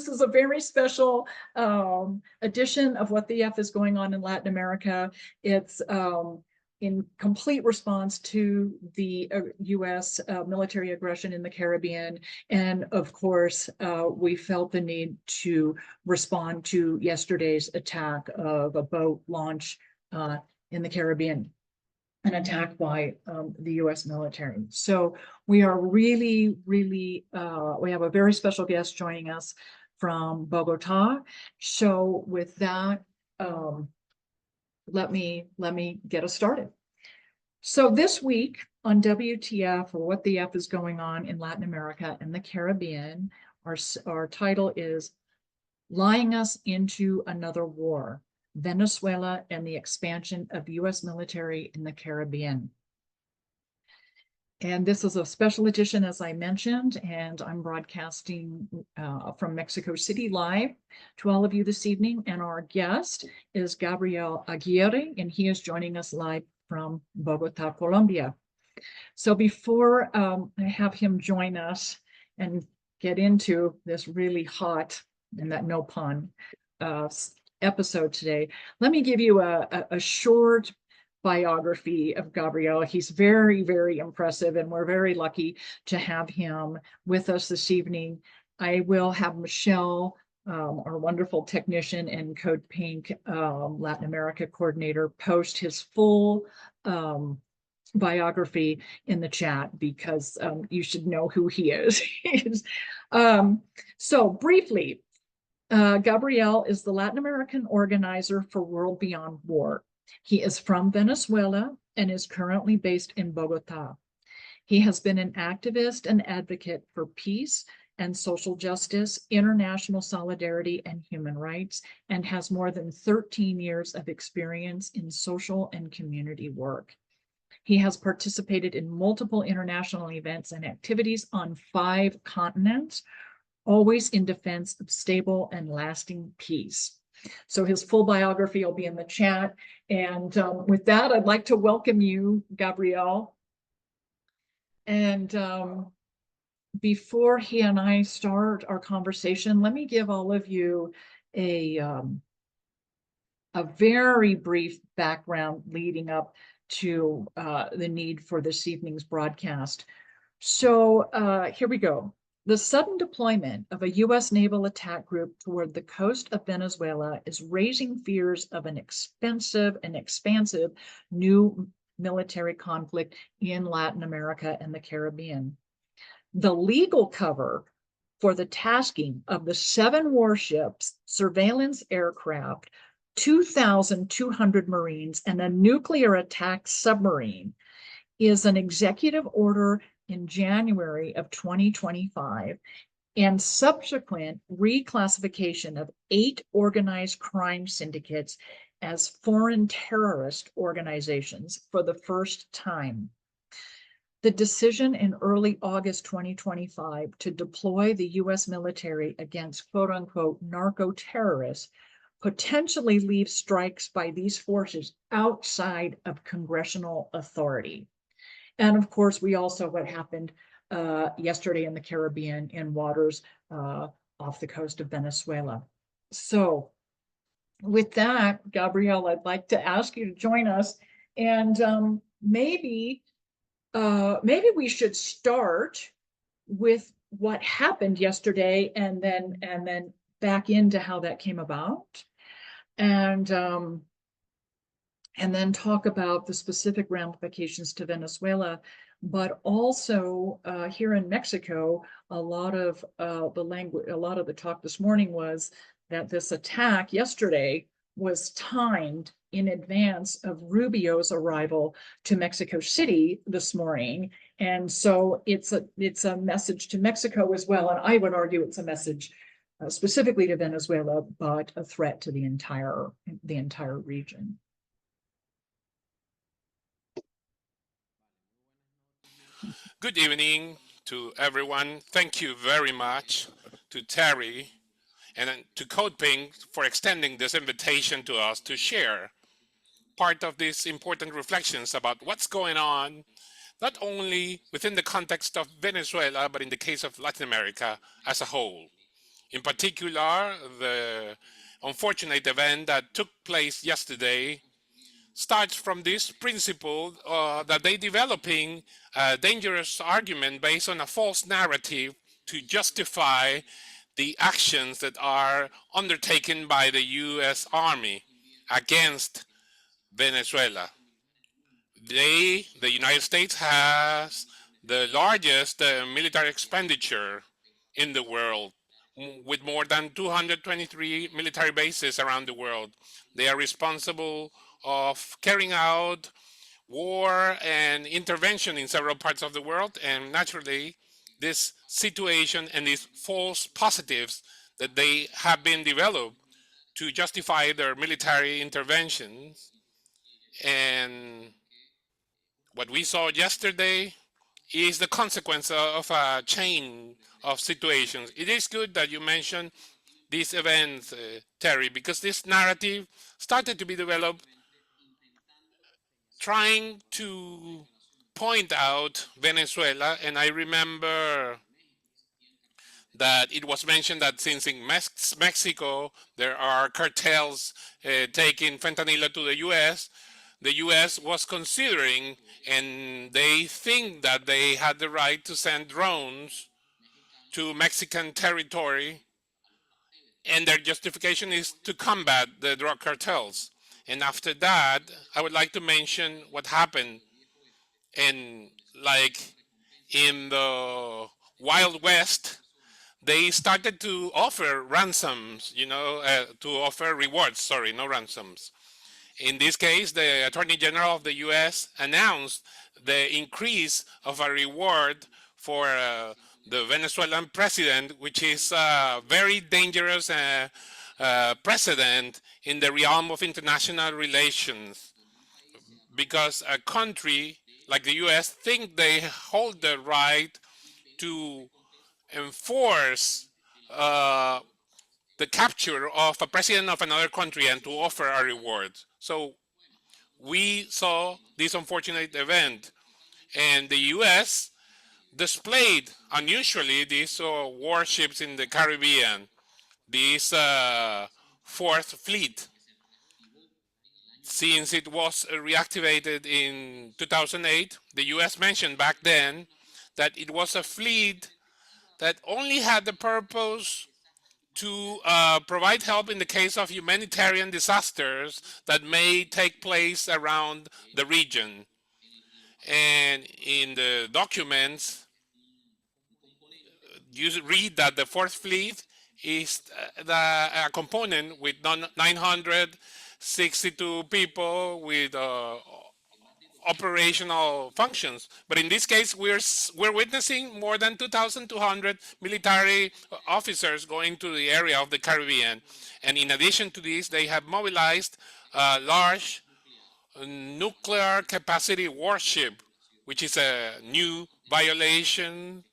this is a very special edition of What the F is Going On in Latin America. It's in complete response to the US military aggression in the Caribbean. And of course, we felt the need to respond to yesterday's attack of a boat launch in the Caribbean, an attack by the US military. So we are really, we have a very special guest joining us from Bogota. So with that, let me get us started. So this week on WTF, or What the F is Going On in Latin America and the Caribbean, our title is Lying Us into Another War, Venezuela and the Expansion of US Military in the Caribbean. And this is a special edition, as I mentioned, and I'm broadcasting from Mexico City live to all of you this evening. And our guest is Gabriel Aguirre, and he is joining us live from Bogota, Colombia. So before I have him join us and get into this really hot, and that no pun, episode today, let me give you a short biography of Gabriel. He's very, very impressive, and we're very lucky to have him with us this evening. I will have Michelle, our wonderful technician and Code Pink Latin America coordinator, post his full biography in the chat, because you should know who he is. So briefly, Gabriel is the Latin American organizer for World Beyond War. He is from Venezuela and is currently based in Bogota. He has been an activist and advocate for peace and social justice, international solidarity, and human rights, and has more than 13 years of experience in social and community work. He has participated in multiple international events and activities on 5 continents, always in defense of stable and lasting peace. So his full biography will be in the chat. And with that, I'd like to welcome you, Gabriel. And before he and I start our conversation, let me give all of you a very brief background leading up to the need for this evening's broadcast. So here we go. The sudden deployment of a US naval attack group toward the coast of Venezuela is raising fears of an expensive and expansive new military conflict in Latin America and the Caribbean. The legal cover for the tasking of the 7 warships, surveillance aircraft, 2,200 Marines, and a nuclear attack submarine is an executive order in January of 2025 and subsequent reclassification of 8 organized crime syndicates as foreign terrorist organizations for the first time. The decision in early August 2025 to deploy the US military against quote unquote narco-terrorists potentially leaves strikes by these forces outside of congressional authority. And of course, we also what happened yesterday in the Caribbean in waters off the coast of Venezuela. So with that, Gabriel, I'd like to ask you to join us. And maybe we should start with what happened yesterday and then back into how that came about. And then talk about the specific ramifications to Venezuela, but also here in Mexico, a lot of the talk this morning was that this attack yesterday was timed in advance of Rubio's arrival to Mexico City this morning. And so it's a message to Mexico as well. And I would argue it's a message specifically to Venezuela, but a threat to the entire region. Good evening to everyone. Thank you very much to Terry and to Code Pink for extending this invitation to us to share part of these important reflections about what's going on, not only within the context of Venezuela, but in the case of Latin America as a whole. In particular, the unfortunate event that took place yesterday starts from this principle that they developing a dangerous argument based on a false narrative to justify the actions that are undertaken by the U.S. Army against Venezuela. The United States has the largest military expenditure in the world, with more than 223 military bases around the world. They are responsible of carrying out war and intervention in several parts of the world, and naturally, this situation and these false positives that they have been developed to justify their military interventions. And what we saw yesterday is the consequence of a chain of situations. It is good that you mentioned these events, Terry, because this narrative started to be developed trying to point out Venezuela. And I remember that it was mentioned that since in Mexico there are cartels taking fentanyl to the US was considering, and they think that they had the right to send drones to Mexican territory, and their justification is to combat the drug cartels. And after that, I would like to mention what happened. And like in the Wild West, they started to offer ransoms, to offer rewards, sorry, no ransoms. In this case, the Attorney General of the US announced the increase of a reward for the Venezuelan president, which is a very dangerous precedent in the realm of international relations, because a country like the US think they hold the right to enforce uh, the capture of a president of another country and to offer a reward. So we saw this unfortunate event, and the U.S. displayed unusually these warships in the Caribbean, this Fourth Fleet, since it was reactivated in 2008. The U.S. mentioned back then that it was a fleet that only had the purpose to provide help in the case of humanitarian disasters that may take place around the region. And in the documents, you read that the Fourth Fleet is a component with 962 people with operational functions. But in this case, we're witnessing more than 2,200 military officers going to the area of the Caribbean. And in addition to this, they have mobilized a large nuclear capacity warship, which is a new violation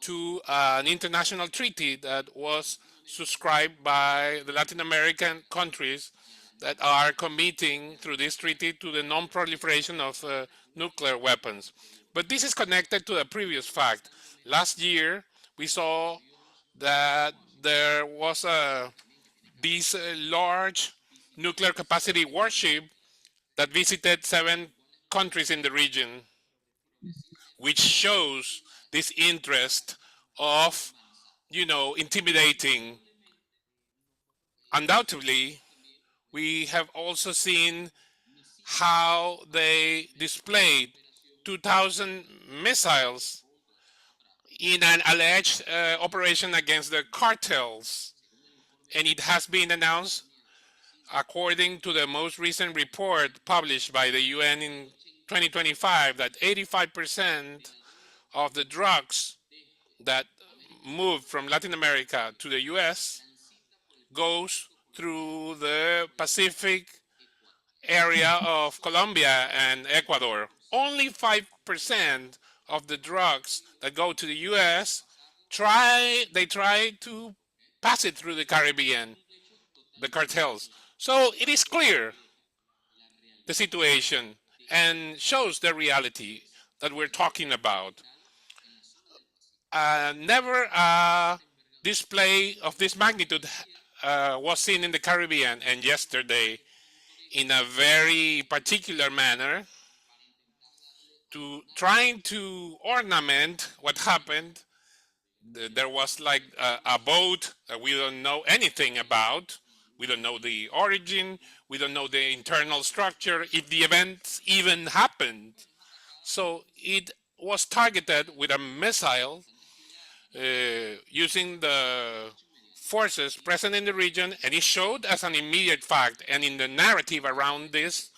to an international treaty that was subscribed by the Latin American countries that are committing through this treaty to the non-proliferation of nuclear weapons. But this is connected to a previous fact. Last year, we saw that there was this large nuclear capacity warship that visited 7 countries in the region, which shows this interest of, intimidating. Undoubtedly, we have also seen how they displayed 2,000 missiles in an alleged operation against the cartels. And it has been announced, according to the most recent report published by the UN in 2025, that 85% of the drugs that move from Latin America to the US goes through the Pacific area of Colombia and Ecuador. Only 5% of the drugs that go to the US try to pass it through the Caribbean, the cartels. So it is clear the situation and shows the reality that we're talking about. Never a display of this magnitude was seen in the Caribbean, and yesterday, in a very particular manner, to trying to ornament what happened. There was like a boat that we don't know anything about. We don't know the origin. We don't know the internal structure, if the events even happened. So it was targeted with a missile using the forces present in the region, and it showed as an immediate fact. And in the narrative around this,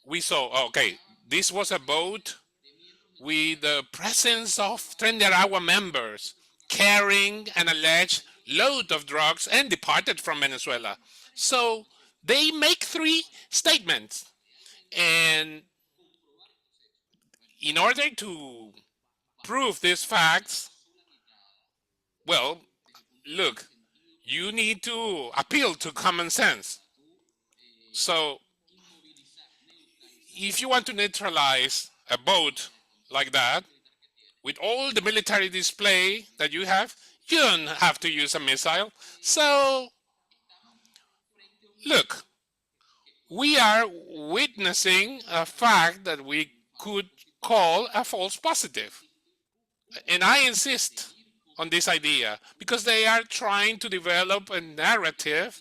we saw, okay, this was a boat with the presence of Trinidad members carrying an alleged load of drugs and departed from Venezuela. So they make three statements. And in order to prove these facts, well, look, you need to appeal to common sense. So if you want to neutralize a boat like that, with all the military display that you don't have to use a missile. So, look, we are witnessing a fact that we could call a false positive. And I insist on this idea because they are trying to develop a narrative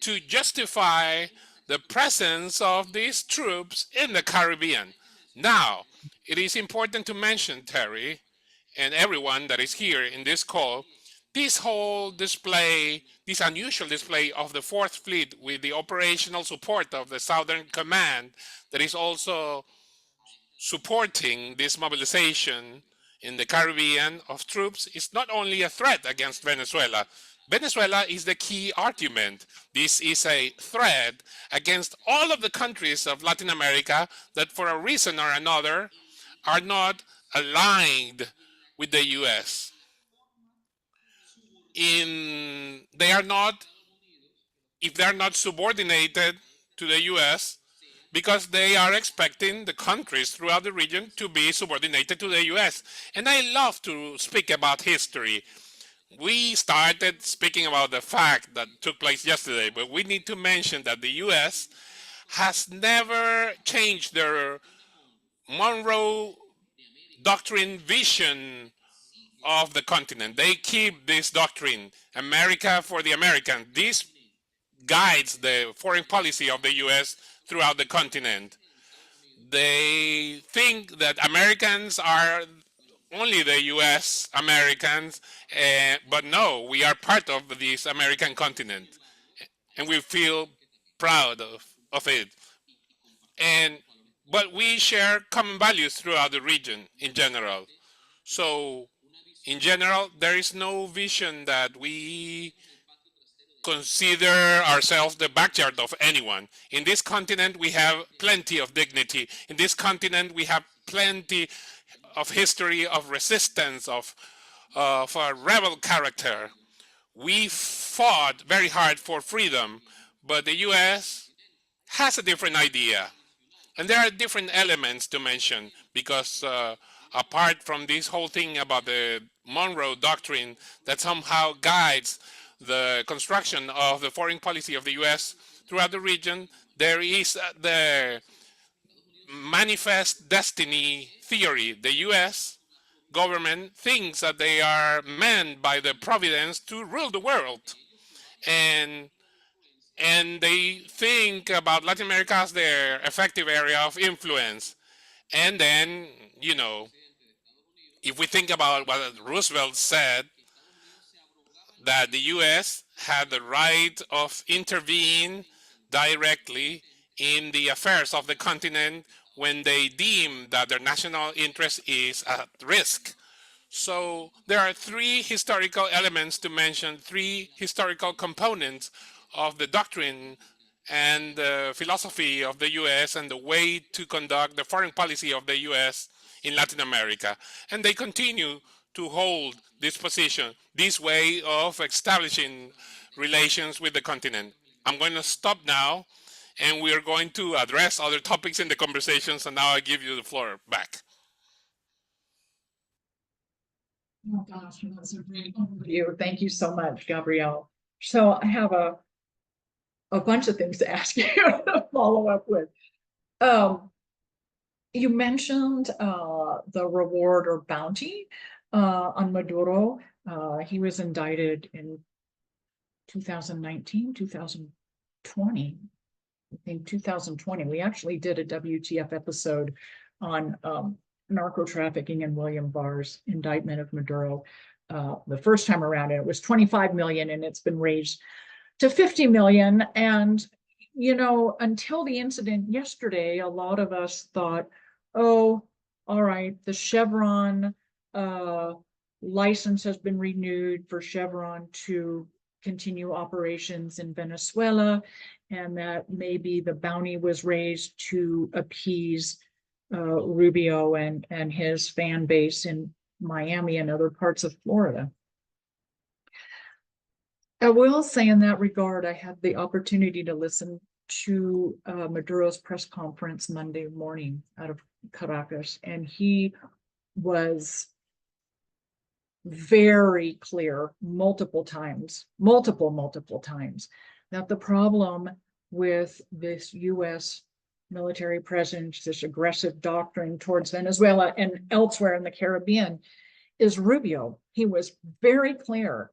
to justify the presence of these troops in the Caribbean. Now, it is important to mention, Terry, and everyone that is here in this call, this whole display, this unusual display of the Fourth Fleet with the operational support of the Southern Command that is also supporting this mobilization in the Caribbean of troops is not only a threat against Venezuela. Venezuela is the key argument. This is a threat against all of the countries of Latin America that for a reason or another are not aligned with the US. They are not, if they are not subordinated to the US, because they are expecting the countries throughout the region to be subordinated to the US. And I love to speak about history. We started speaking about the fact that took place yesterday, but we need to mention that the US has never changed their Monroe Doctrine vision of the continent. They keep this doctrine, America for the Americans. This guides the foreign policy of the US throughout the continent. They think that Americans are only the US Americans, but no, we are part of this American continent, and we feel proud of it. And but we share common values throughout the region in general. So in general, there is no vision that we consider ourselves the backyard of anyone. In this continent, we have plenty of dignity. In this continent, we have plenty of history of resistance, of a rebel character. We fought very hard for freedom, but the US has a different idea. And there are different elements to mention because apart from this whole thing about the Monroe Doctrine that somehow guides the construction of the foreign policy of the US throughout the region, there is the manifest destiny theory. The US government thinks that they are meant by the providence to rule the world. And they think about Latin America as their effective area of influence. And then, you know, if we think about what Roosevelt said, that the US had the right of intervene directly in the affairs of the continent when they deem that their national interest is at risk. So there are three historical elements to mention, three historical components of the doctrine and the philosophy of the US and the way to conduct the foreign policy of the US in Latin America. And they continue to hold this position, this way of establishing relations with the continent. I'm going to stop now, and we are going to address other topics in the conversation. So now I give you the floor back. Oh gosh, that's a great overview. Thank you so much, Gabrielle. So I have a bunch of things to ask you to follow up with. Um, you mentioned the reward or bounty on Maduro. He was indicted in 2019, 2020. I think 2020. We actually did a WTF episode on narco trafficking and William Barr's indictment of Maduro the first time around, and it was 25 million, and it's been raised to 50 million. And, you know, until the incident yesterday, a lot of us thought, oh, all right, the Chevron license has been renewed for Chevron to continue operations in Venezuela, and that maybe the bounty was raised to appease Rubio and his fan base in Miami and other parts of Florida. I will say in that regard, I had the opportunity to listen to Maduro's press conference Monday morning out of Caracas, and he was very clear multiple times, multiple times, that the problem with this US military presence, this aggressive doctrine towards Venezuela and elsewhere in the Caribbean, is Rubio. He was very clear.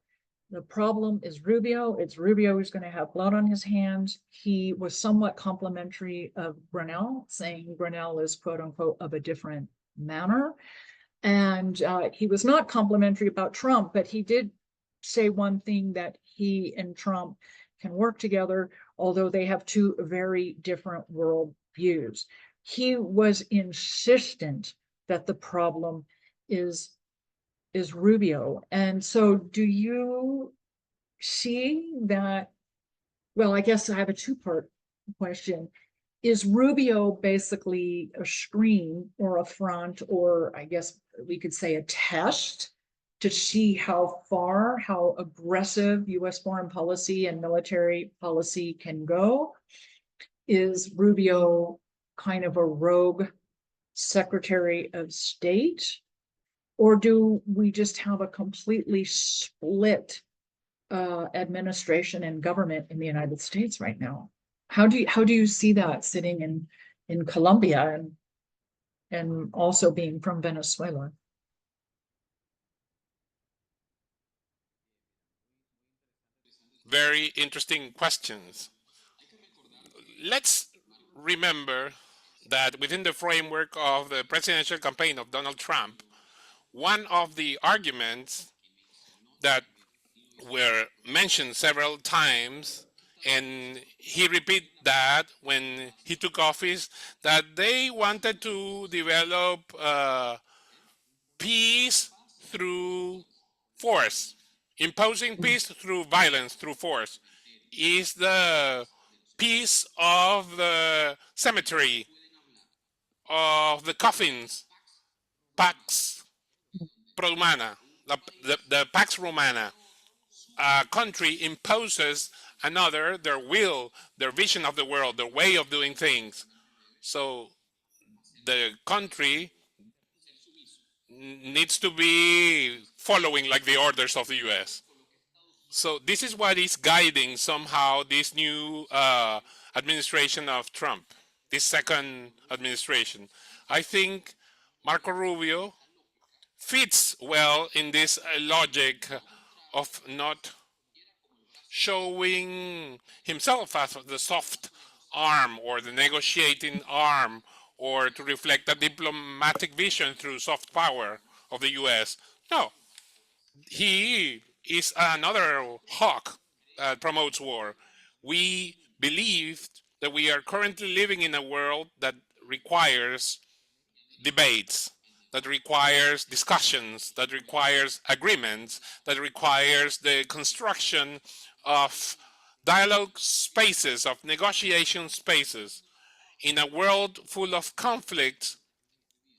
The problem is Rubio. It's Rubio who's going to have blood on his hands. He was somewhat complimentary of Grenell, saying Grenell is quote unquote of a different manner. And he was not complimentary about Trump, but he did say one thing, that he and Trump can work together, although they have two very different world views. He was insistent that the problem is Rubio. And so do you see that? Well, I guess I have a two-part question. Is Rubio basically a screen or a front, or I guess we could say a test to see how far, how aggressive US foreign policy and military policy can go? Is Rubio kind of a rogue Secretary of State? Or do we just have a completely split administration and government in the United States right now? How do you see that sitting in Colombia and also being from Venezuela? Very interesting questions. Let's remember that within the framework of the presidential campaign of Donald Trump, one of the arguments that were mentioned several times, and he repeated that when he took office, that they wanted to develop peace through force, imposing peace through violence, through force, is the peace of the cemetery, of the coffins, Pax Romana, the Pax Romana. A country imposes another their will, their vision of the world, their way of doing things. So the country needs to be following like the orders of the US. So this is what is guiding somehow this new administration of Trump, this second administration. I think Marco Rubio fits well in this logic of not showing himself as the soft arm or the negotiating arm, or to reflect a diplomatic vision through soft power of the US. No, he is another hawk that promotes war. We believe that we are currently living in a world that requires debates, that requires discussions, that requires agreements, that requires the construction of dialogue spaces, of negotiation spaces. In a world full of conflict,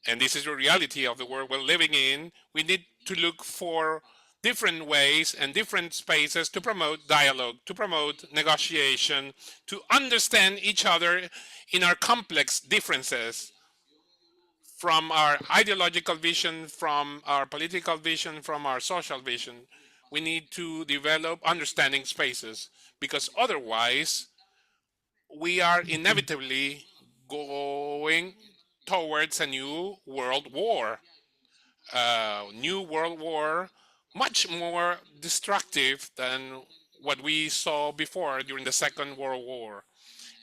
and this is the reality of the world we're living in, we need to look for different ways and different spaces to promote dialogue, to promote negotiation, to understand each other in our complex differences. from our ideological vision, from our political vision, from our social vision, we need to develop understanding spaces, because otherwise we are inevitably going towards a new world war. New world war, much more destructive than what we saw before during the Second World War.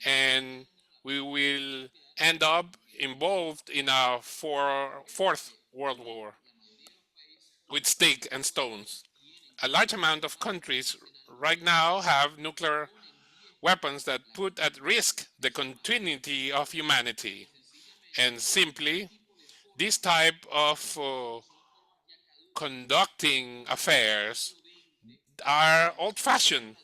And we will end up involved in a fourth world war with stick and stones. A large amount of countries right now have nuclear weapons that put at risk the continuity of humanity. And simply, this type of conducting affairs are old-fashioned,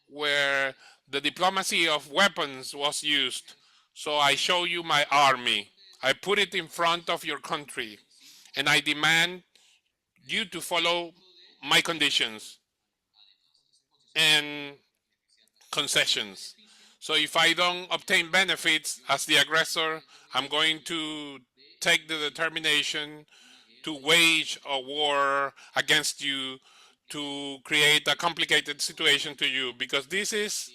where the diplomacy of weapons was used. So I show you my army. I put it in front of your country, and I demand you to follow my conditions and concessions. So if I don't obtain benefits as the aggressor, I'm going to take the determination to wage a war against you, to create a complicated situation to you, because this is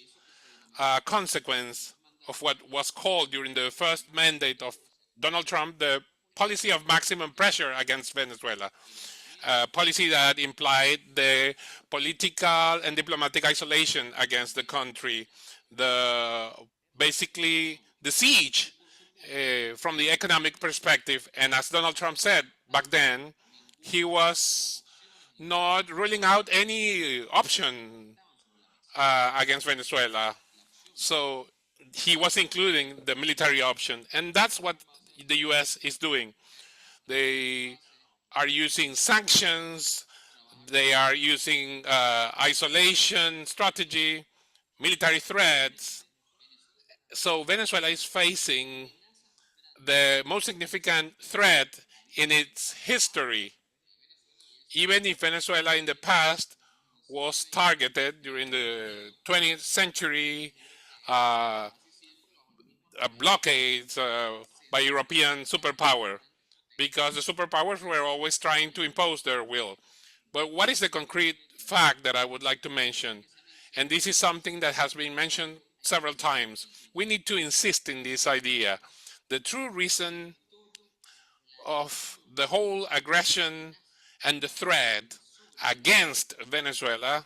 a consequence of what was called during the first mandate of Donald Trump the policy of maximum pressure against Venezuela. A policy that implied the political and diplomatic isolation against the country, the basically the siege from the economic perspective. And as Donald Trump said back then, he was not ruling out any option against Venezuela. So he was including the military option. And that's what the US is doing. They are using sanctions, they are using isolation strategy, military threats. So Venezuela is facing the most significant threat in its history. Even if Venezuela in the past was targeted during the 20th century, blockades by European superpower, because the superpowers were always trying to impose their will. But what is the concrete fact that I would like to mention? And this is something that has been mentioned several times. We need to insist in this idea. The true reason of the whole aggression and the threat against Venezuela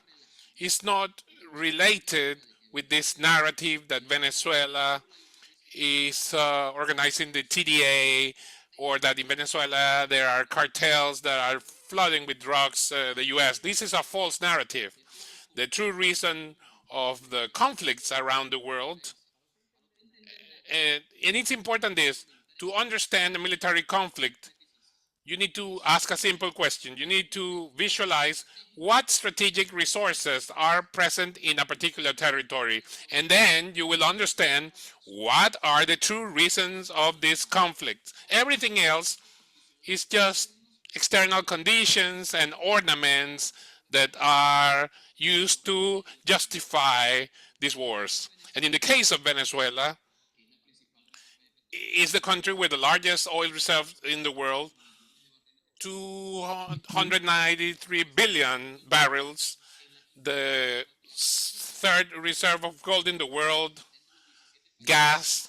is not related with this narrative that Venezuela is organizing the TDA, or that in Venezuela there are cartels that are flooding with drugs the US. This is a false narrative. The true reason of the conflicts around the world, and it's important is to understand the military conflict. You need to ask a simple question. You need to visualize what strategic resources are present in a particular territory. And then you will understand what are the true reasons of this conflict. Everything else is just external conditions and ornaments that are used to justify these wars. And in the case of Venezuela, is the country with the largest oil reserves in the world, 293 billion barrels, the third reserve of gold in the world, gas,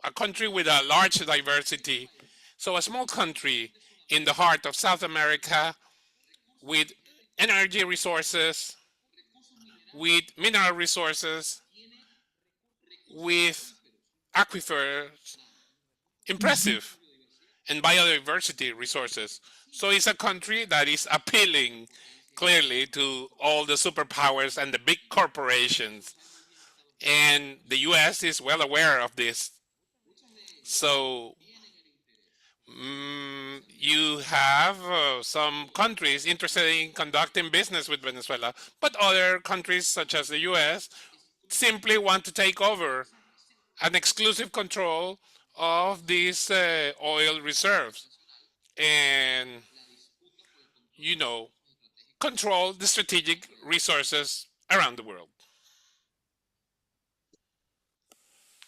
a country with a large diversity. So a small country in the heart of South America with energy resources, with mineral resources, with aquifers, impressive, and biodiversity resources. So it's a country that is appealing clearly to all the superpowers and the big corporations. And the US is well aware of this. So you have some countries interested in conducting business with Venezuela, but other countries such as the US simply want to take over an exclusive control of these oil reserves and, you know, control the strategic resources around the world.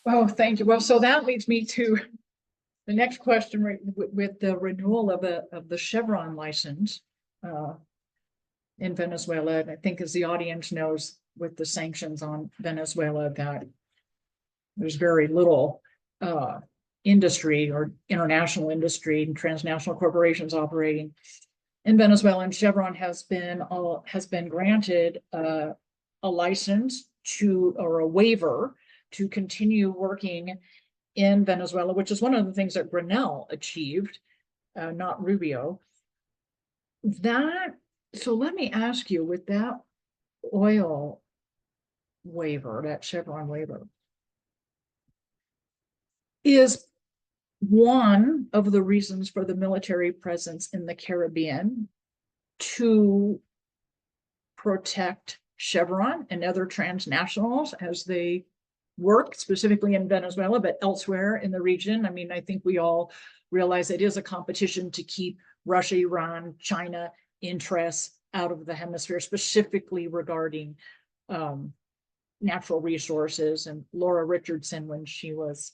Oh, thank you. Well, so that leads me to The next question with the renewal of the Chevron license in Venezuela, and I think as the audience knows, with the sanctions on Venezuela, that there's very little industry or international industry and transnational corporations operating in Venezuela, and Chevron has been granted a license to, or a waiver to continue working in Venezuela, which is one of the things that Grinnell achieved, not Rubio. So let me ask you, with that oil waiver, that Chevron waiver, is one of the reasons for the military presence in the Caribbean to protect Chevron and other transnationals as they work specifically in Venezuela, but elsewhere in the region? I mean, I think we all realize it is a competition to keep Russia, Iran, China interests out of the hemisphere, specifically regarding natural resources. And Laura Richardson, when she was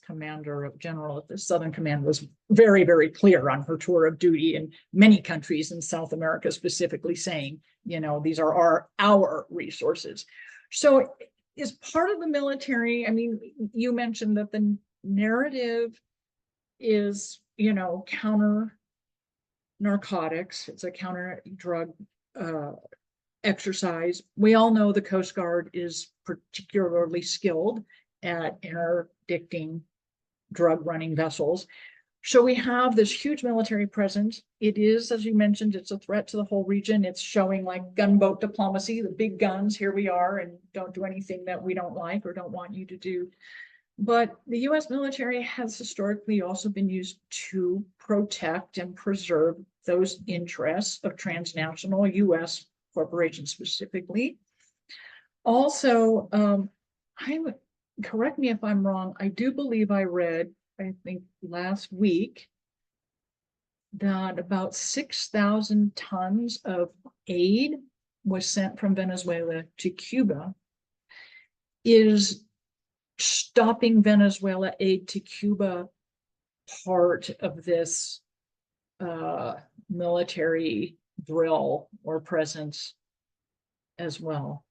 general at the Southern Command, was very, very clear on her tour of duty in many countries in South America, specifically saying, you know, these are our resources. So is part of the military, I mean, you mentioned that the narrative is, you know, counter narcotics, it's a counter drug exercise. We all know the Coast Guard is particularly skilled at interdicting drug running vessels. So we have this huge military presence. It is, as you mentioned, it's a threat to the whole region. It's showing like gunboat diplomacy, the big guns, here we are, and don't do anything that we don't like or don't want you to do. But the US military has historically also been used to protect and preserve those interests of transnational US corporations specifically. Also, correct me if I'm wrong, I do believe I read, I think last week, that about 6,000 tons of aid was sent from Venezuela to Cuba. Is stopping Venezuela aid to Cuba part of this military drill or presence as well?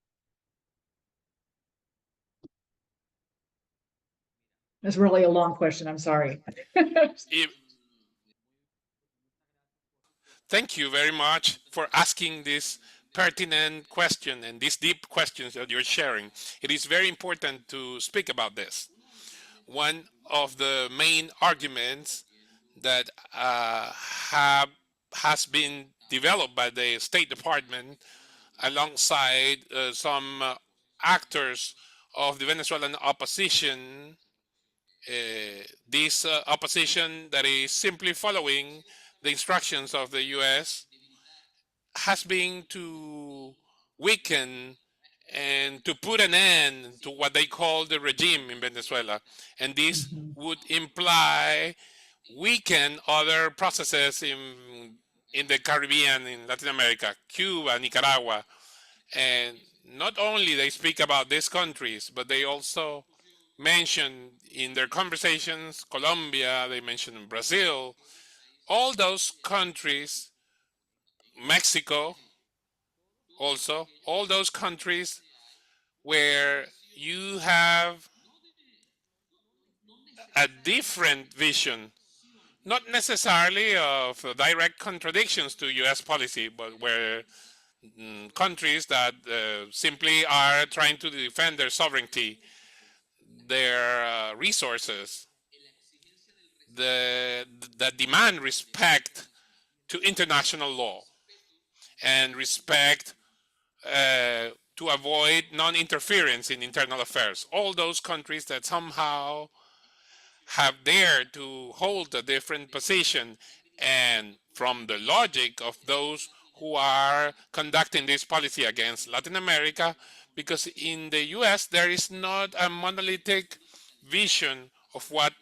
It's really a long question, I'm sorry. Thank you very much for asking this pertinent question and these deep questions that you're sharing. It is very important to speak about this. One of the main arguments that has been developed by the State Department alongside some actors of the Venezuelan opposition, this opposition that is simply following the instructions of the US, has been to weaken and to put an end to what they call the regime in Venezuela. And this would imply weaken other processes in the Caribbean, in Latin America, Cuba, Nicaragua. And not only they speak about these countries, but they also mention in their conversations Colombia, they mention Brazil, all those countries, Mexico also, all those countries where you have a different vision, not necessarily of direct contradictions to US policy, but where countries that simply are trying to defend their sovereignty, their resources, that demand respect to international law and respect to avoid non-interference in internal affairs. All those countries that somehow have dared to hold a different position, and from the logic of those who are conducting this policy against Latin America, because in the US there is not a monolithic vision of what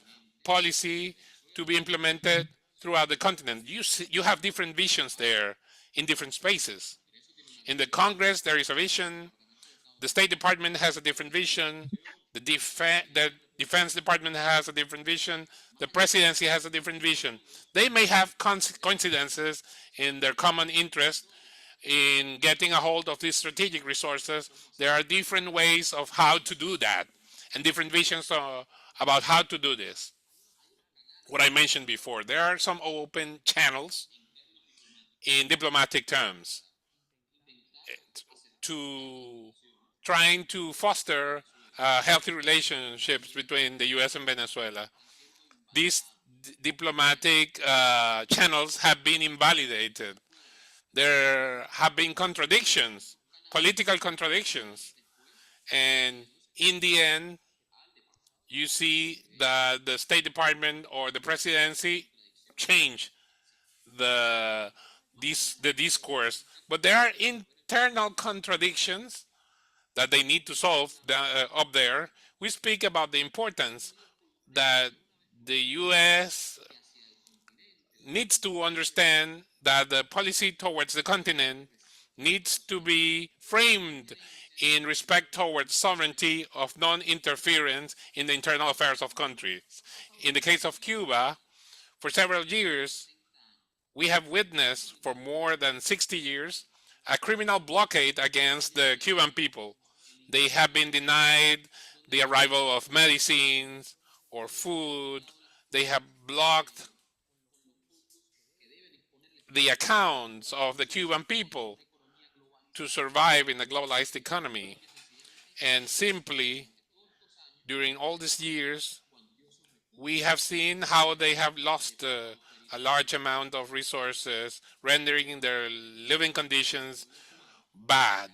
policy to be implemented throughout the continent. You have different visions there in different spaces. In the Congress there is a vision, the State Department has a different vision, the Defense Department has a different vision. The presidency has a different vision. They may have coincidences in their common interest in getting a hold of these strategic resources. There are different ways of how to do that and different visions about how to do this. What I mentioned before, there are some open channels in diplomatic terms to trying to foster healthy relationships between the US and Venezuela. These diplomatic channels have been invalidated. There have been contradictions, political contradictions, and in the end, you see that the State Department or the presidency change the the discourse, but there are internal contradictions that they need to solve up there. We speak about the importance that the U.S. needs to understand that the policy towards the continent needs to be framed in respect towards sovereignty of non-interference in the internal affairs of countries. In the case of Cuba, for several years, we have witnessed for more than 60 years a criminal blockade against the Cuban people. They have been denied the arrival of medicines or food. They have blocked the accounts of the Cuban people to survive in a globalized economy. And simply, during all these years, we have seen how they have lost a large amount of resources, rendering their living conditions bad,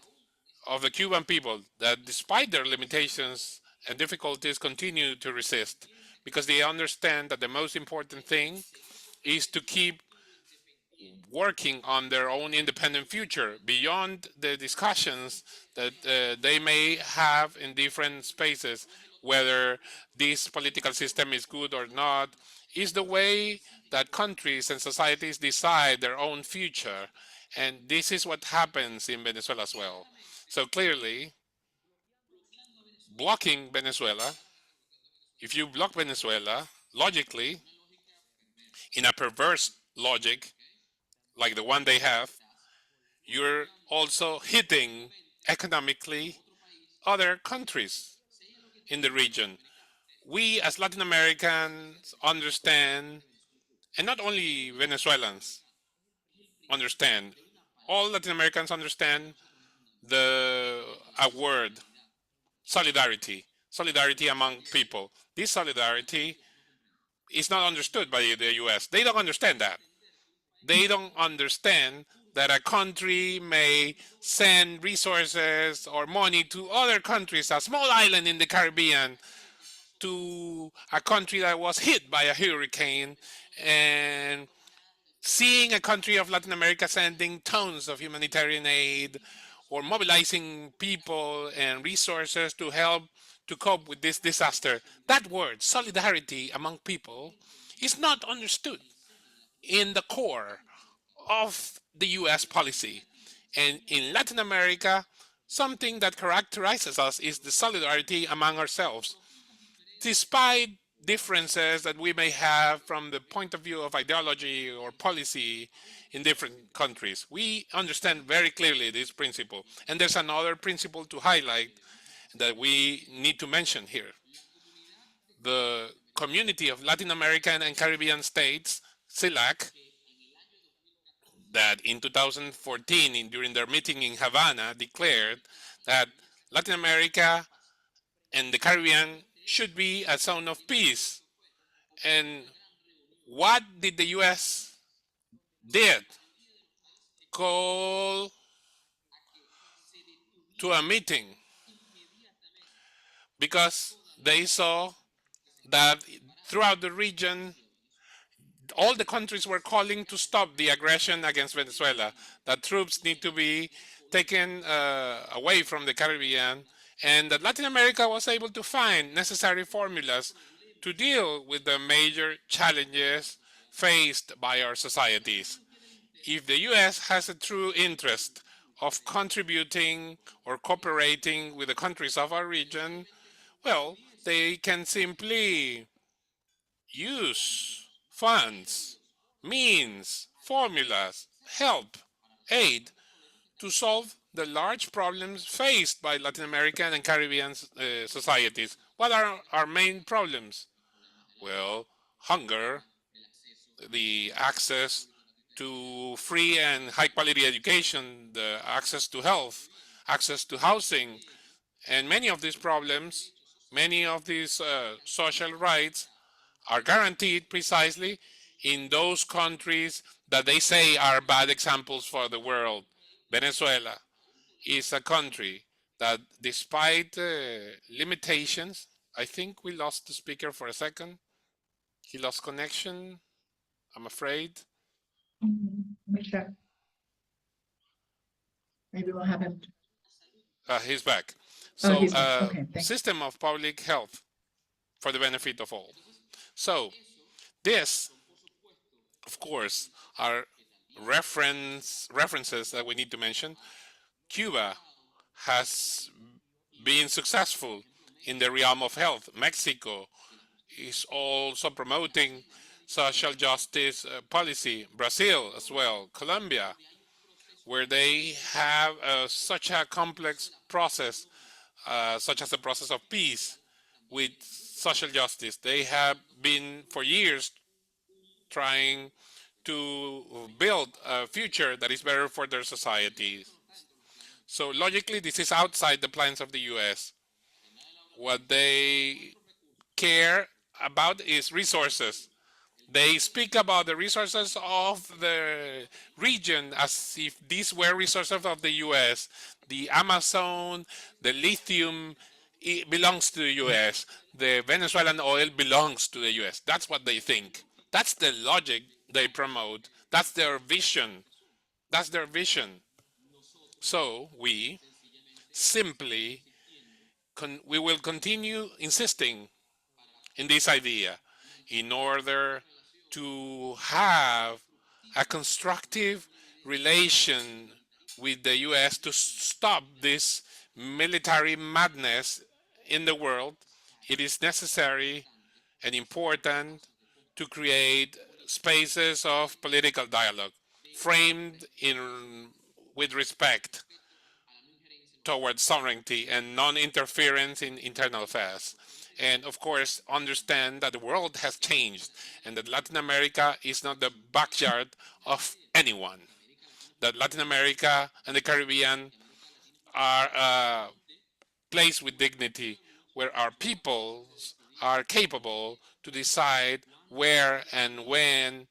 of the Cuban people, that despite their limitations and difficulties continue to resist because they understand that the most important thing is to keep working on their own independent future beyond the discussions that they may have in different spaces, whether this political system is good or not, is the way that countries and societies decide their own future. And this is what happens in Venezuela as well. So clearly, blocking Venezuela, if you block Venezuela, logically, in a perverse logic like the one they have, you're also hitting economically other countries in the region. We as Latin Americans understand, and not only Venezuelans understand, all Latin Americans understand the a word, solidarity, solidarity among people. This solidarity is not understood by the US. They don't understand that. They don't understand that a country may send resources or money to other countries, a small island in the Caribbean, to a country that was hit by a hurricane, and seeing a country of Latin America sending tons of humanitarian aid or mobilizing people and resources to help to cope with this disaster. That word, solidarity among people, is not understood in the core of the US policy. And in Latin America, something that characterizes us is the solidarity among ourselves. Despite differences that we may have from the point of view of ideology or policy in different countries, we understand very clearly this principle. And there's another principle to highlight that we need to mention here. The Community of Latin American and Caribbean States, CELAC, that in 2014, during their meeting in Havana, declared that Latin America and the Caribbean should be a zone of peace. And what did the US did? Call to a meeting because they saw that throughout the region, all the countries were calling to stop the aggression against Venezuela, that troops need to be taken away from the Caribbean, and that Latin America was able to find necessary formulas to deal with the major challenges faced by our societies. If the US has a true interest of contributing or cooperating with the countries of our region, Well, they can simply use funds, means, formulas, help, aid to solve the large problems faced by Latin American and Caribbean societies. What are our main problems? Well, hunger, the access to free and high quality education, the access to health, access to housing, and many of these problems, many of these social rights are guaranteed precisely in those countries that they say are bad examples for the world. Venezuela is a country that, despite limitations, I think we lost the speaker for a second. He lost connection, I'm afraid. Let me check. Maybe what happened. He's back. Oh, So, he's back. Okay, thanks. system of public health for the benefit of all. So, this, of course, are references that we need to mention. Cuba has been successful in the realm of health. Mexico is also promoting social justice policy. Brazil as well. Colombia, where they have such a complex process, such as the process of peace with social justice. They have been for years trying to build a future that is better for their societies. So logically, this is outside the plans of the US. What they care about is resources. They speak about the resources of the region as if these were resources of the US. The Amazon, the lithium, it belongs to the US. The Venezuelan oil belongs to the US. That's what they think. That's the logic they promote. That's their vision. That's their vision. So we simply we will continue insisting in this idea in order to have a constructive relation with the US to stop this military madness in the world. It is necessary and important to create spaces of political dialogue framed in with respect towards sovereignty and non-interference in internal affairs. And of course, understand that the world has changed and that Latin America is not the backyard of anyone. That Latin America and the Caribbean are a place with dignity where our peoples are capable to decide where and when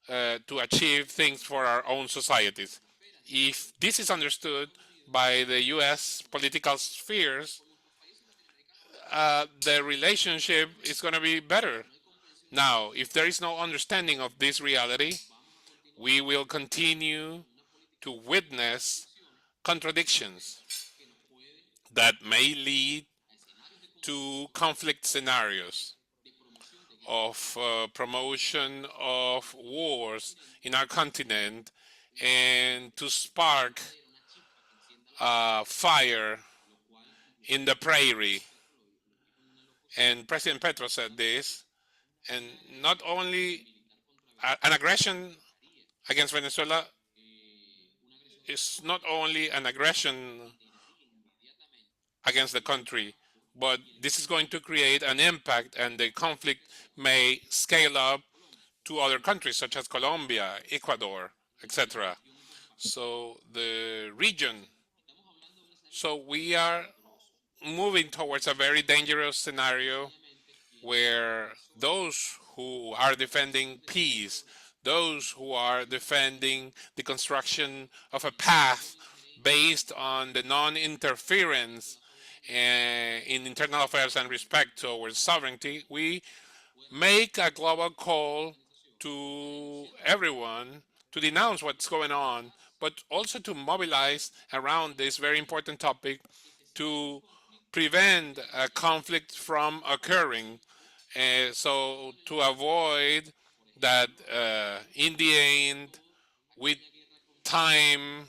to achieve things for our own societies. If this is understood by the US political spheres, the relationship is going to be better. Now, if there is no understanding of this reality, we will continue to witness contradictions that may lead to conflict scenarios of promotion of wars in our continent and to spark fire in the prairie. And President Petro said this, and not only an aggression against Venezuela is not only an aggression against the country, but this is going to create an impact and the conflict may scale up to other countries such as Colombia, Ecuador, etc. So the region, so we are moving towards a very dangerous scenario where those who are defending peace, those who are defending the construction of a path based on the non-interference in internal affairs and respect towards sovereignty, we make a global call to everyone to denounce what's going on, but also to mobilize around this very important topic to prevent a conflict from occurring. So to avoid that in the end, with time,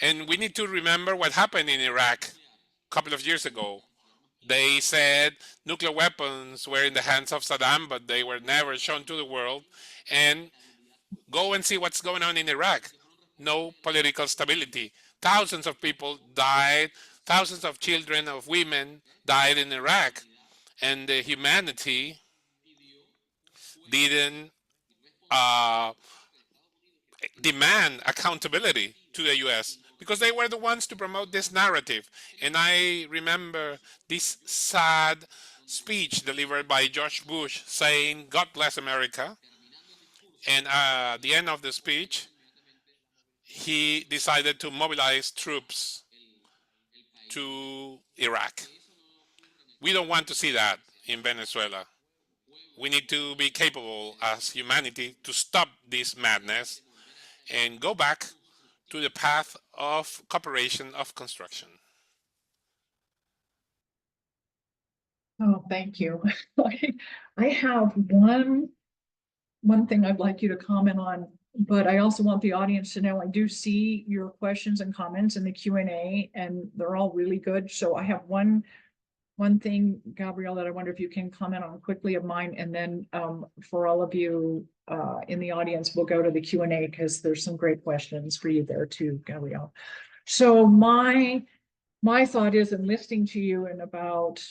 and we need to remember what happened in Iraq a couple of years ago They said nuclear weapons were in the hands of Saddam, but they were never shown to the world. And go and see what's going on in Iraq. No political stability. Thousands of people died, thousands of children, of women died in Iraq. And the humanity didn't uh, demand accountability to the US because they were the ones to promote this narrative. And I remember this sad speech delivered by George Bush saying, God bless America. And at the end of the speech, he decided to mobilize troops to Iraq. We don't want to see that in Venezuela. We need to be capable as humanity to stop this madness and go back to the path of cooperation of construction. Oh, thank you. I have one thing I'd like you to comment on, but I also want the audience to know I do see your questions and comments in the Q&A, and they're all really good. So I have one thing, Gabriel, that I wonder if you can comment on quickly of mine, and then for all of you in the audience, we'll go to the Q&A because there's some great questions for you there too, Gabriel. So my thought is in listening to you and about,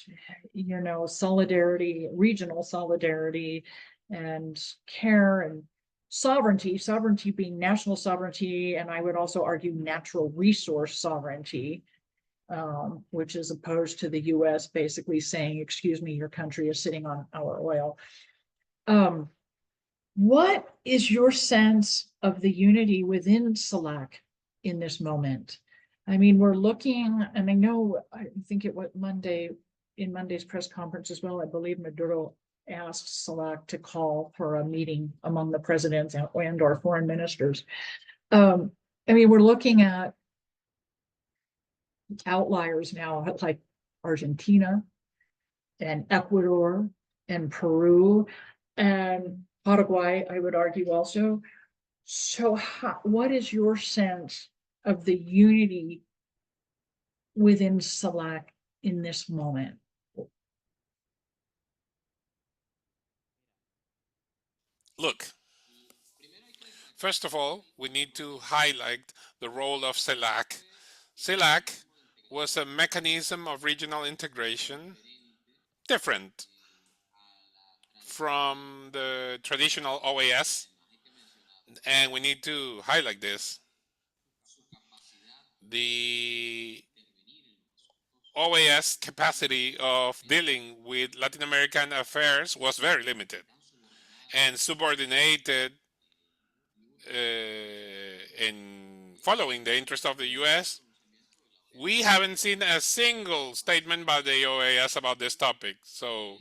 solidarity, regional solidarity and care and sovereignty being national sovereignty, and I would also argue natural resource sovereignty, which is opposed to the US basically saying, excuse me, your country is sitting on our oil. What is your sense of the unity within SELAC in this moment? I mean, we're looking, and I think it was in Monday's press conference as well, I believe Maduro asked SELAC to call for a meeting among the presidents and or foreign ministers. I mean, we're looking at outliers now like Argentina and Ecuador and Peru and Paraguay, I would argue also. So what is your sense of the unity within SELAC in this moment? Look, first of all, we need to highlight the role of CELAC. CELAC was a mechanism of regional integration different from the traditional OAS, and we need to highlight this. The OAS capacity of dealing with Latin American affairs was very limited and subordinated in following the interest of the US. We haven't seen a single statement by the OAS about this topic. So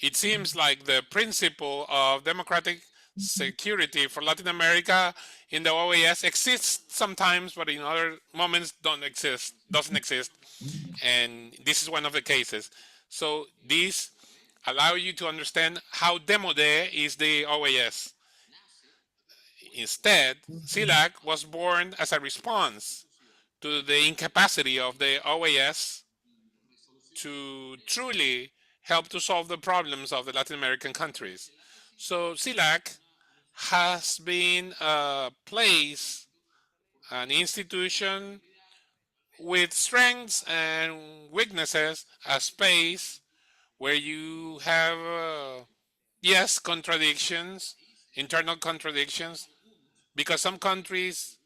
it seems like the principle of democratic security for Latin America in the OAS exists sometimes, but in other moments doesn't exist. And this is one of the cases. So this allows you to understand how demodé is the OAS. Instead, CELAC was born as a response to the incapacity of the OAS to truly help to solve the problems of the Latin American countries. So CELAC has been a place, an institution with strengths and weaknesses, a space where you have, yes, contradictions, internal contradictions, because some countries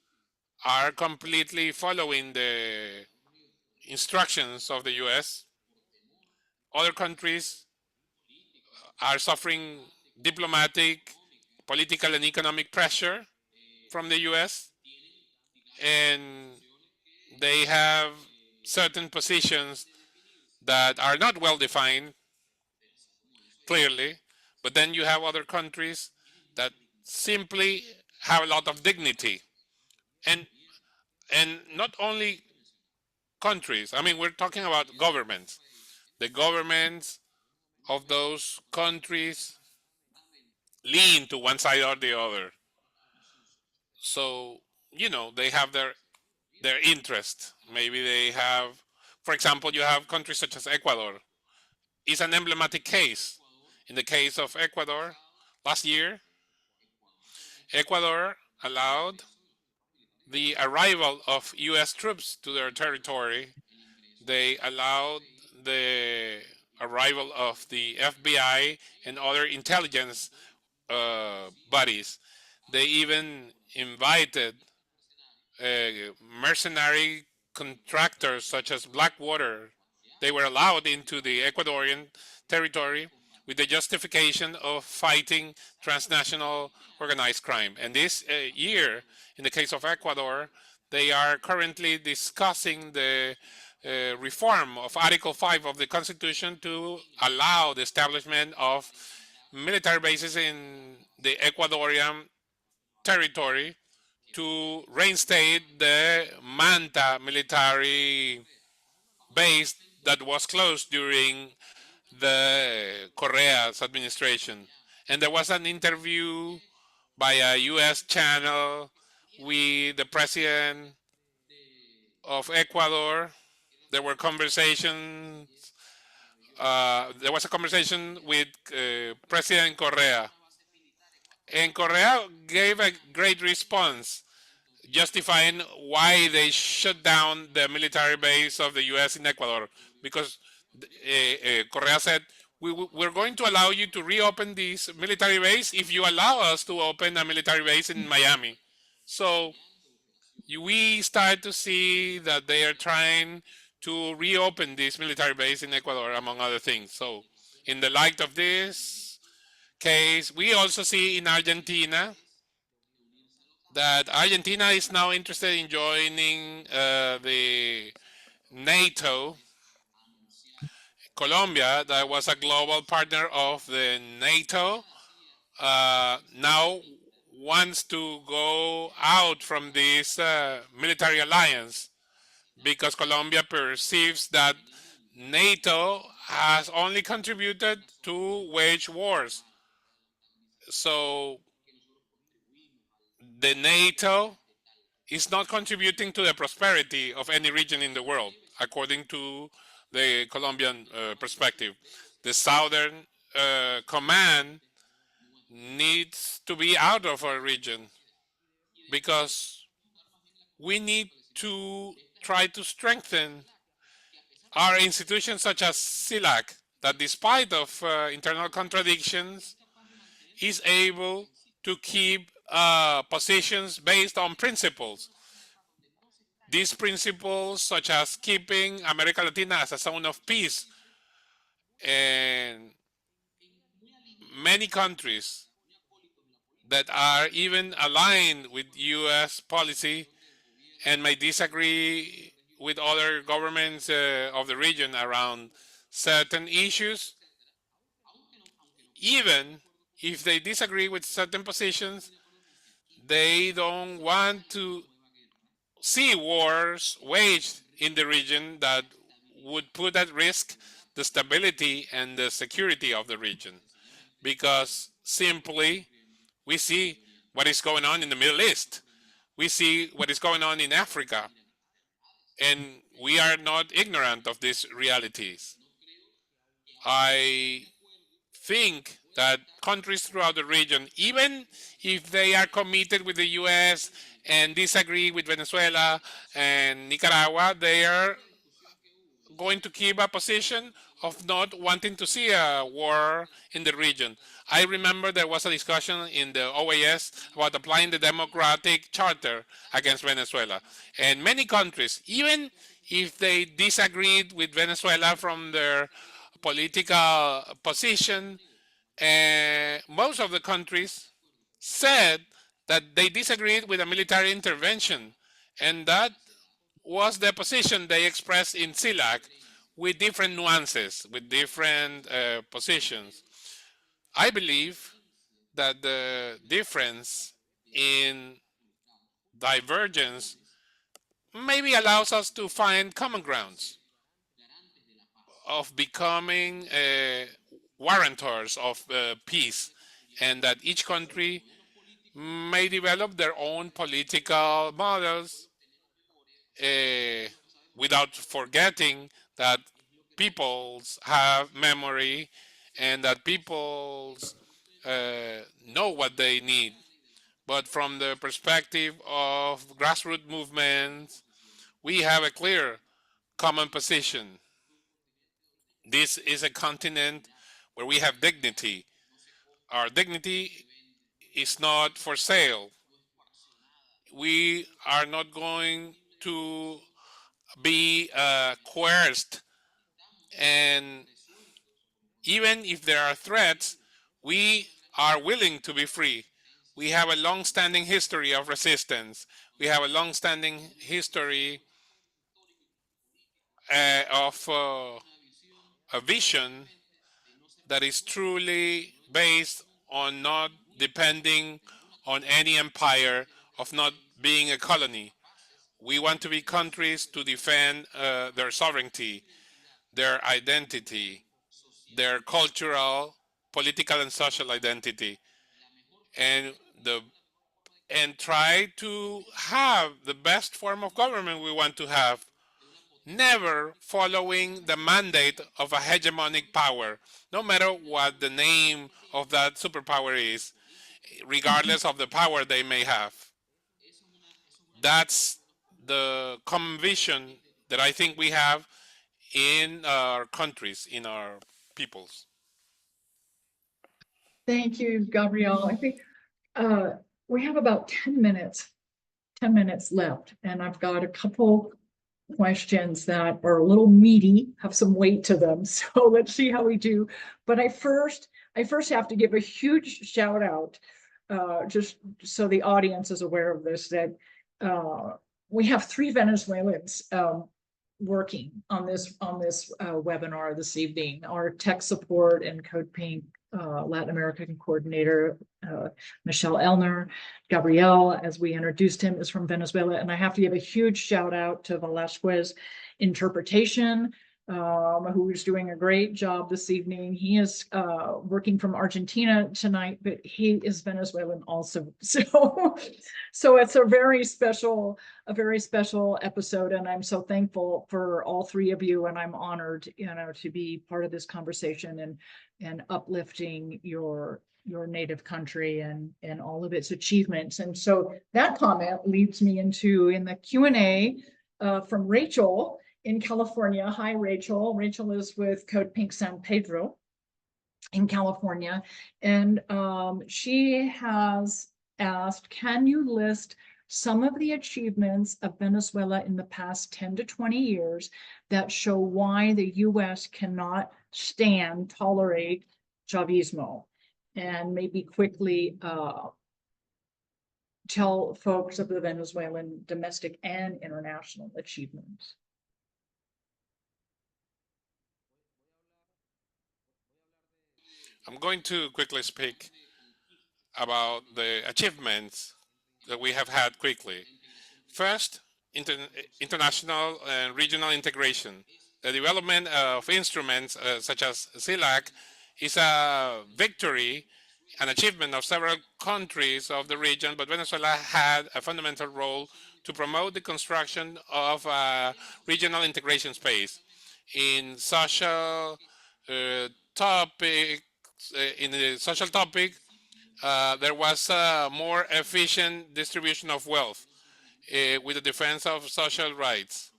are completely following the instructions of the US. Other countries are suffering diplomatic, political, and economic pressure from the US, and they have certain positions that are not well defined clearly, but then you have other countries that simply have a lot of dignity. And not only countries, I mean, we're talking about governments. The governments of those countries lean to one side or the other. So, they have their interest. Maybe they have, For example, you have countries such as Ecuador. It's an emblematic case. In the case of Ecuador, last year, Ecuador allowed the arrival of US troops to their territory. They allowed the arrival of the FBI and other intelligence bodies. They even invited mercenary contractors such as Blackwater. They were allowed into the Ecuadorian territory with the justification of fighting transnational organized crime. And this year, in the case of Ecuador, they are currently discussing the reform of Article 5 of the Constitution to allow the establishment of military bases in the Ecuadorian territory to reinstate the Manta military base that was closed during the Correa's administration. And there was an interview by a US channel with the president of Ecuador. There were conversations. There was a conversation with President Correa, and Correa gave a great response, justifying why they shut down the military base of the U.S. in Ecuador. Because Correa said, we're going to allow you to reopen this military base if you allow us to open a military base in Miami. So we start to see that they are trying to reopen this military base in Ecuador, among other things. So in the light of this case, we also see in Argentina that Argentina is now interested in joining the NATO. Colombia, that was a global partner of the NATO, now wants to go out from this military alliance because Colombia perceives that NATO has only contributed to wage wars. So the NATO is not contributing to the prosperity of any region in the world, according to the Colombian perspective. The Southern Command needs to be out of our region because we need to try to strengthen our institutions such as CILAC, that despite of internal contradictions, is able to keep positions based on principles. These principles, such as keeping America Latina as a zone of peace, and many countries that are even aligned with US policy and may disagree with other governments of the region around certain issues, even if they disagree with certain positions, they don't want to see wars waged in the region that would put at risk the stability and the security of the region. Because simply, we see what is going on in the Middle East. We see what is going on in Africa. And we are not ignorant of these realities. I think that countries throughout the region, even if they are committed with the US and disagree with Venezuela and Nicaragua, they are going to keep a position of not wanting to see a war in the region. I remember there was a discussion in the OAS about applying the democratic charter against Venezuela. And many countries, even if they disagreed with Venezuela from their political position, most of the countries said that they disagreed with a military intervention, and that was the position they expressed in CILAC with different nuances, with different positions. I believe that the difference in divergence maybe allows us to find common grounds of becoming warrantors of peace, and that each country may develop their own political models without forgetting that peoples have memory and that peoples know what they need. But from the perspective of grassroots movements, we have a clear common position. This is a continent where we have dignity. Our dignity is not for sale. We are not going to be coerced. And even if there are threats, we are willing to be free. We have a long-standing history of resistance. We have a long-standing history of a vision that is truly based on not depending on any empire, of not being a colony. We want to be countries to defend their sovereignty, their identity, their cultural, political, and social identity, and the and try to have the best form of government we want to have, never following the mandate of a hegemonic power, no matter what the name of that superpower is, regardless of the power they may have. That's the common vision that I think we have in our countries, in our peoples. Thank you, Gabriel. I think uh, we have about 10 minutes left, and I've got a couple questions that are a little meaty, have some weight to them. So let's see how we do. But I first have to give a huge shout out, just so the audience is aware of this, that we have 3 Venezuelans working on this webinar this evening. Our tech support and Code Pink Latin American coordinator, Michelle Elner. Gabriel, as we introduced him, is from Venezuela. And I have to give a huge shout out to Velasquez Interpretation, who is doing a great job this evening. He is working from Argentina tonight, but he is Venezuelan also. So it's a very special episode, and I'm so thankful for all 3 of you, and I'm honored, to be part of this conversation and uplifting your native country and all of its achievements. And so that comment leads me into in the Q&A from Rachel in California. Hi, Rachel. Rachel is with Code Pink San Pedro in California. And she has asked, can you list some of the achievements of Venezuela in the past 10 to 20 years that show why the US cannot tolerate Chavismo? And maybe quickly tell folks of the Venezuelan domestic and international achievements. I'm going to quickly speak about the achievements that we have had quickly. First, international and regional integration. The development of instruments such as CELAC is a victory, an achievement of several countries of the region, but Venezuela had a fundamental role to promote the construction of a regional integration space. In social topic, in the social topic, there was a more efficient distribution of wealth with the defense of social rights.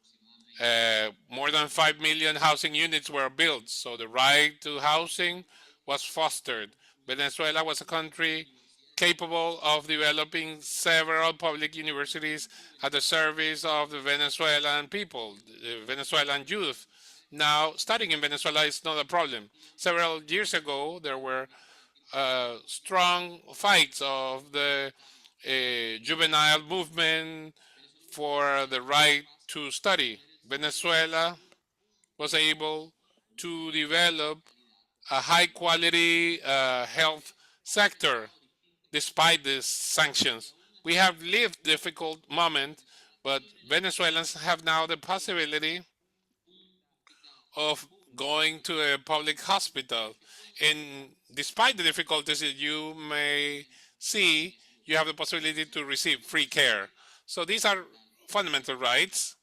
More than 5 million housing units were built, so the right to housing was fostered. Venezuela was a country capable of developing several public universities at the service of the Venezuelan people, the Venezuelan youth. Now, studying in Venezuela is not a problem. Several years ago, there were strong fights of the juvenile movement for the right to study. Venezuela was able to develop a high quality health sector despite these sanctions. We have lived difficult moments, but Venezuelans have now the possibility of going to a public hospital. And despite the difficulties that you may see, you have the possibility to receive free care. So these are fundamental rights.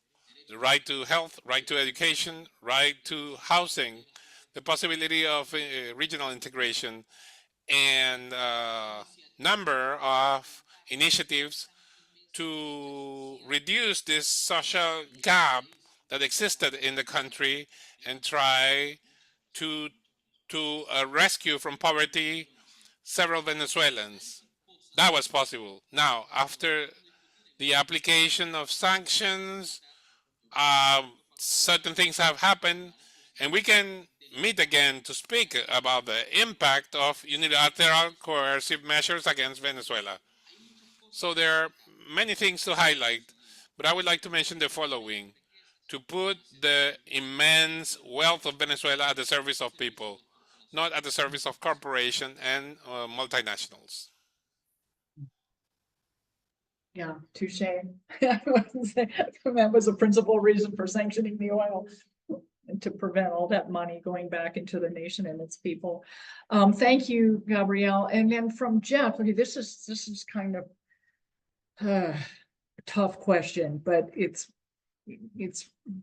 the right to health, right to education, right to housing, the possibility of regional integration, and number of initiatives to reduce this social gap that existed in the country and try to rescue from poverty several Venezuelans. That was possible. Now, after the application of sanctions, certain things have happened, and we can meet again to speak about the impact of unilateral coercive measures against Venezuela. So there are many things to highlight, but I would like to mention the following: to put the immense wealth of Venezuela at the service of people, not at the service of corporations and multinationals. Yeah, touche. I wouldn't say that was a principal reason for sanctioning the oil, and to prevent all that money going back into the nation and its people. Thank you, Gabrielle. And then from Jeff, okay, this is kind of a tough question, but it's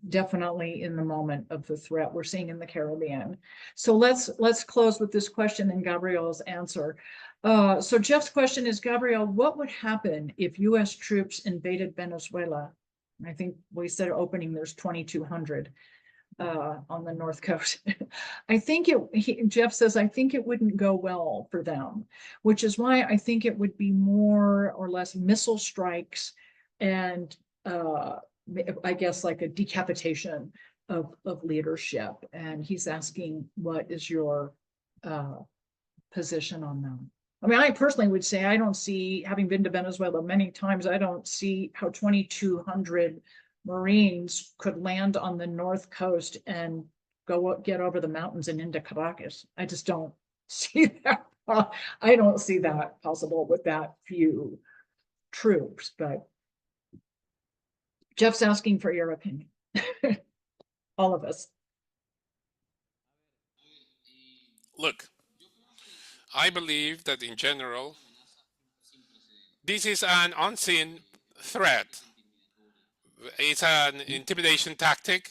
definitely in the moment of the threat we're seeing in the Caribbean. So let's close with this question and Gabrielle's answer. So Jeff's question is, Gabrielle, what would happen if US troops invaded Venezuela? I think we said opening there's 2,200 on the North Coast. I think Jeff says, I think it wouldn't go well for them, which is why I think it would be more or less missile strikes and I guess like a decapitation of leadership. And he's asking, what is your position on that? I mean, I personally would say, I don't see, having been to Venezuela many times, I don't see how 2,200 Marines could land on the North Coast and go get over the mountains and into Caracas. I just don't see that. I don't see that possible with that few troops, but Jeff's asking for your opinion. All of us. Look, I believe that in general, this is an unseen threat. It's an intimidation tactic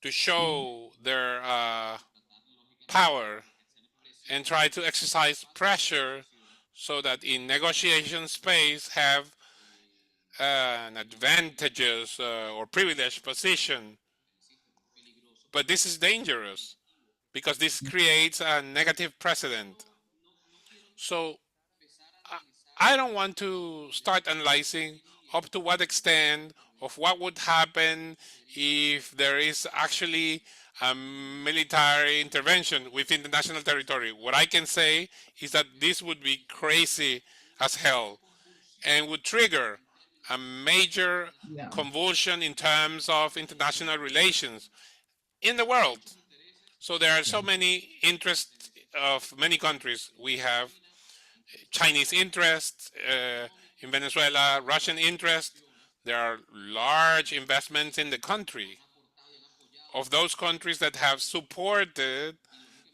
to show their power and try to exercise pressure so that in negotiation space have an advantageous or privileged position. But this is dangerous because this creates a negative precedent. So I don't want to start analyzing up to what extent of what would happen if there is actually a military intervention within the national territory. What I can say is that this would be crazy as hell and would trigger a major convulsion in terms of international relations in the world. So there are so many interests of many countries. We have Chinese interests in Venezuela, Russian interests. There are large investments in the country of those countries that have supported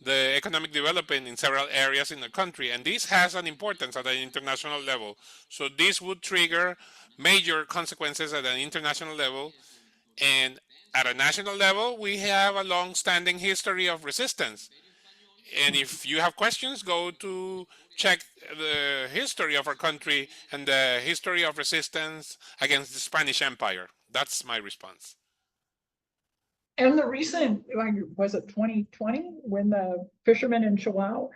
the economic development in several areas in the country. And this has an importance at an international level. So this would trigger major consequences at an international level. And at a national level, we have a long-standing history of resistance. And if you have questions, go to check the history of our country and the history of resistance against the Spanish Empire. That's my response. And the recent, was it 2020, when the fishermen in Chihuahua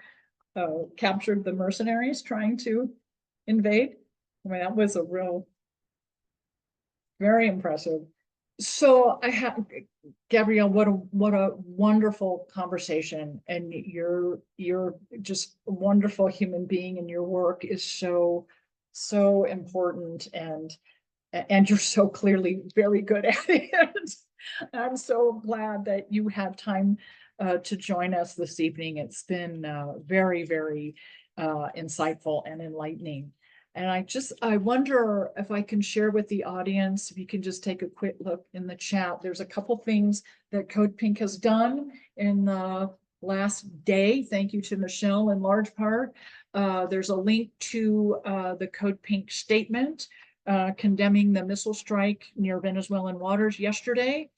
captured the mercenaries trying to invade? I mean, that was a real, very impressive. So I have, Gabrielle, what a wonderful conversation, and you're just a wonderful human being, and your work is so important, and you're so clearly very good at it. I'm so glad that you had time to join us this evening. It's been very, very insightful and enlightening. And I wonder if I can share with the audience, if you can just take a quick look in the chat. There's a couple things that Code Pink has done in the last day. Thank you to Michelle in large part. There's a link to the Code Pink statement, condemning the missile strike near Venezuelan waters yesterday.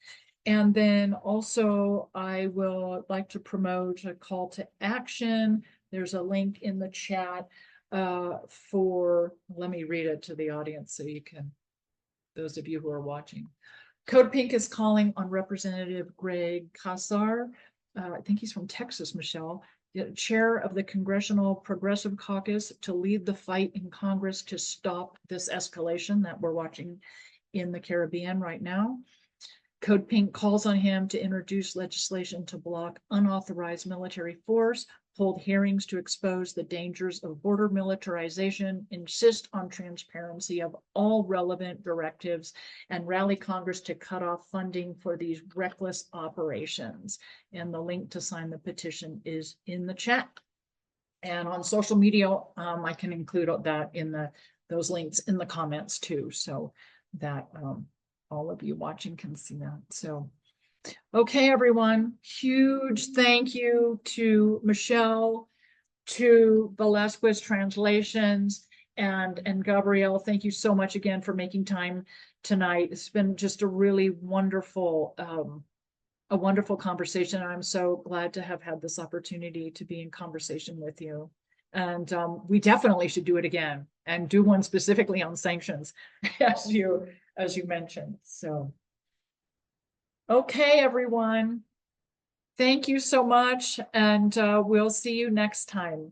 And then also I will like to promote a call to action. There's a link in the chat let me read it to the audience so you can, those of you who are watching. Code Pink is calling on Representative Greg Casar. I think he's from Texas, Michelle, chair of the Congressional Progressive Caucus, to lead the fight in Congress to stop this escalation that we're watching in the Caribbean right now. Code Pink calls on him to introduce legislation to block unauthorized military force, hold hearings to expose the dangers of border militarization, insist on transparency of all relevant directives, and rally Congress to cut off funding for these reckless operations. And the link to sign the petition is in the chat. And on social media, I can include that in those links in the comments too, so that all of you watching can see that. So, okay, everyone, huge thank you to Michelle, to Velasquez Translations, and Gabriel. Thank you so much again for making time tonight. It's been just a really wonderful, a wonderful conversation. I'm so glad to have had this opportunity to be in conversation with you. And we definitely should do it again and do one specifically on sanctions, as you mentioned. So, okay, everyone. Thank you so much, and we'll see you next time.